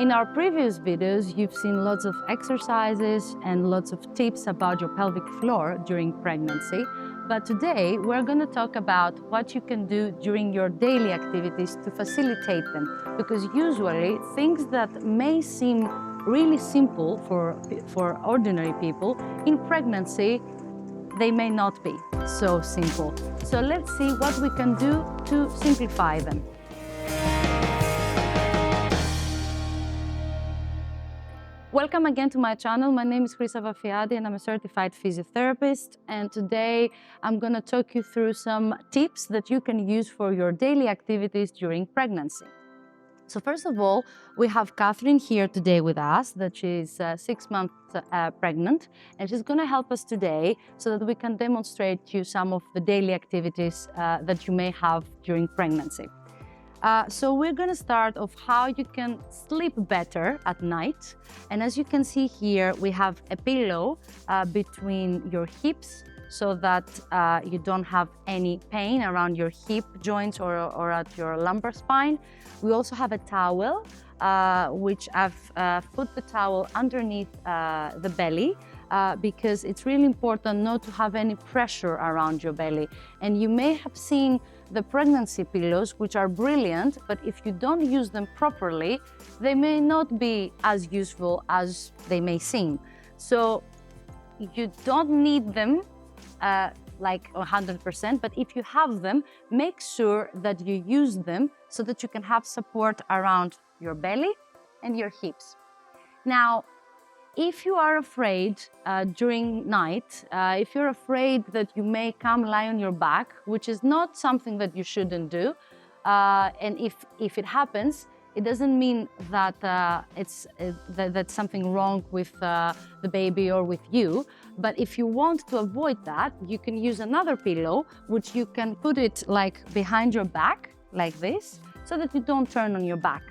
In our previous videos, you've seen lots of exercises and lots of tips about your pelvic floor during pregnancy. But today, we're going to talk about what you can do during your daily activities to facilitate them. Because usually, things that may seem really simple for ordinary people, in pregnancy, they may not be so simple. So let's see what we can do to simplify them. Welcome again to my channel. My name is Chrysa Vafeiadi and I'm a certified physiotherapist. And today I'm going to talk you through some tips that you can use for your daily activities during pregnancy. So first of all, we have Catherine here today with us, that she's 6 months pregnant, and she's going to help us today so that we can demonstrate to you some of the daily activities that you may have during pregnancy. So we're going to start off how you can sleep better at night. And as you can see here, we have a pillow between your hips so that you don't have any pain around your hip joints or at your lumbar spine. We also have a towel, which I've put the towel underneath the belly because it's really important not to have any pressure around your belly. And you may have seen the pregnancy pillows, which are brilliant, but if you don't use them properly, they may not be as useful as they may seem. So you don't need them like 100%, but if you have them, make sure that you use them so that you can have support around your belly and your hips. Now, if you are afraid during night, if you're afraid that you may come lie on your back, which is not something that you shouldn't do, and if it happens, it doesn't mean that that's something wrong with the baby or with you. But if you want to avoid that, you can use another pillow, which you can put it like behind your back, like this, so that you don't turn on your back.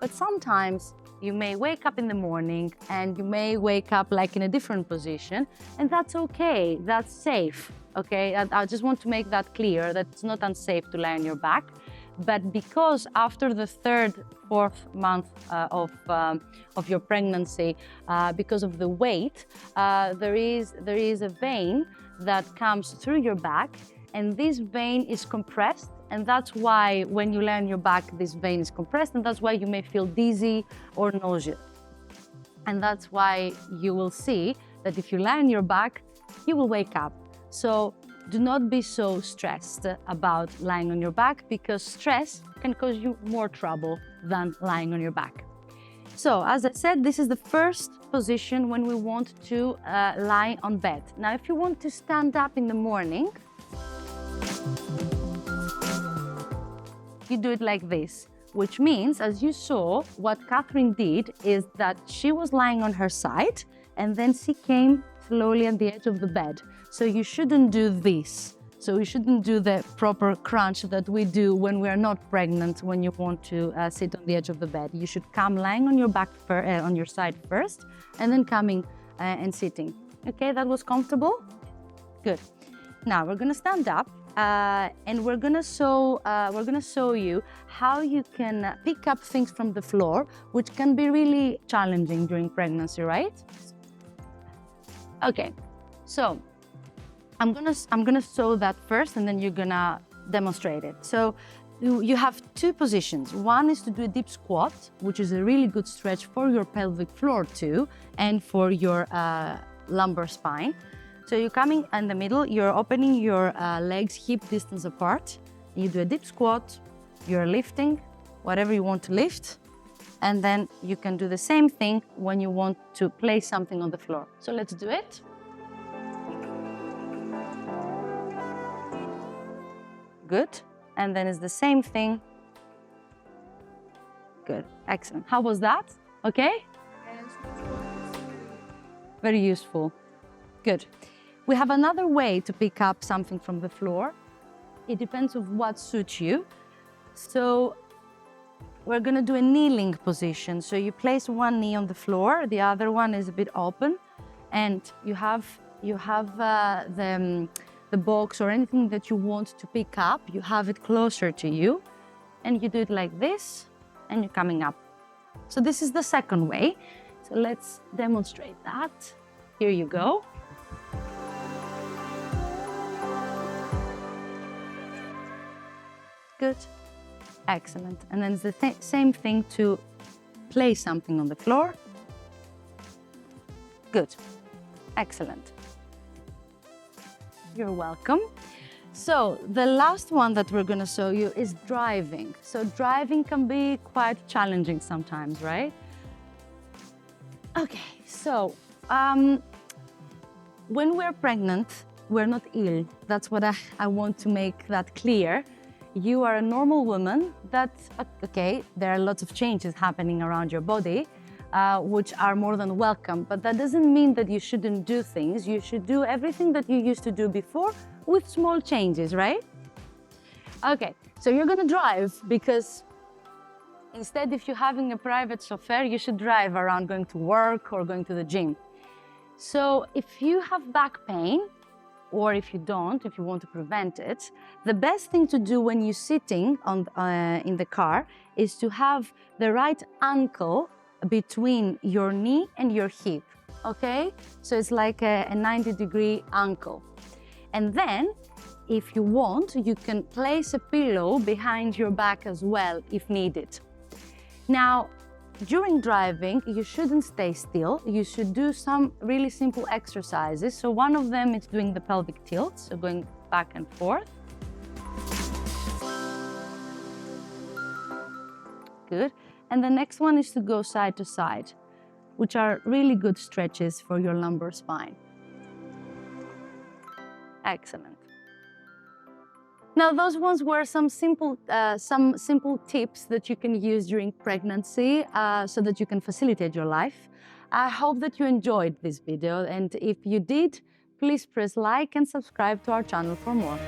But sometimes you may wake up in the morning and you may wake up like in a different position, and that's okay, that's safe, okay? I just want to make that clear, that it's not unsafe to lie on your back. But because after the third, fourth month of your pregnancy, because of the weight, there is a vein that comes through your back, and this vein is compressed. And that's why when you lie on your back, this vein is compressed, and that's why you may feel dizzy or nauseous. And that's why you will see that if you lie on your back, you will wake up. So do not be so stressed about lying on your back, because stress can cause you more trouble than lying on your back. So, as I said, this is the first position when we want to lie on bed. Now, if you want to stand up in the morning, you do it like this, which means, as you saw, what Catherine did is that she was lying on her side and then she came slowly on the edge of the bed. So you shouldn't do this. So you shouldn't do the proper crunch that we do when we are not pregnant, when you want to sit on the edge of the bed. You should come lying on your back, on your side first, and then coming and sitting. Okay, that was comfortable? Good. Now we're gonna stand up. And we're gonna show you how you can pick up things from the floor, which can be really challenging during pregnancy, right? Okay, so I'm gonna show that first, and then you're gonna demonstrate it. So you have two positions. One is to do a deep squat, which is a really good stretch for your pelvic floor too, and for your lumbar spine. So you're coming in the middle, you're opening your legs hip distance apart. You do a deep squat, you're lifting whatever you want to lift, and then you can do the same thing when you want to place something on the floor. So let's do it. Good. And then it's the same thing. Good. Excellent. How was that? Okay? Very useful. Good. We have another way to pick up something from the floor. It depends on what suits you. So we're going to do a kneeling position. So you place one knee on the floor, the other one is a bit open, and you have the box or anything that you want to pick up, you have it closer to you, and you do it like this, and you're coming up. So this is the second way. So let's demonstrate that. Here you go. Good. Excellent. And then it's the same thing to place something on the floor. Good. Excellent. You're welcome. So the last one that we're going to show you is driving. So driving can be quite challenging sometimes, right? Okay, so when we're pregnant, we're not ill. That's what I want to make that clear. You are a normal woman that, okay, there are lots of changes happening around your body, which are more than welcome, but that doesn't mean that you shouldn't do things. You should do everything that you used to do before with small changes, right? Okay, so you're gonna drive because instead, if you're having a private chauffeur, you should drive around going to work or going to the gym. So if you have back pain, or if you don't, if you want to prevent it, the best thing to do when you're sitting in the car is to have the right ankle between your knee and your hip, okay? So it's like a 90-degree ankle. And then, if you want, you can place a pillow behind your back as well, if needed. Now, during driving, you shouldn't stay still. You should do some really simple exercises. So one of them is doing the pelvic tilt, so going back and forth. Good. And the next one is to go side to side, which are really good stretches for your lumbar spine. Excellent. Now, those ones were some simple tips that you can use during pregnancy so that you can facilitate your life. I hope that you enjoyed this video, and if you did, please press like and subscribe to our channel for more.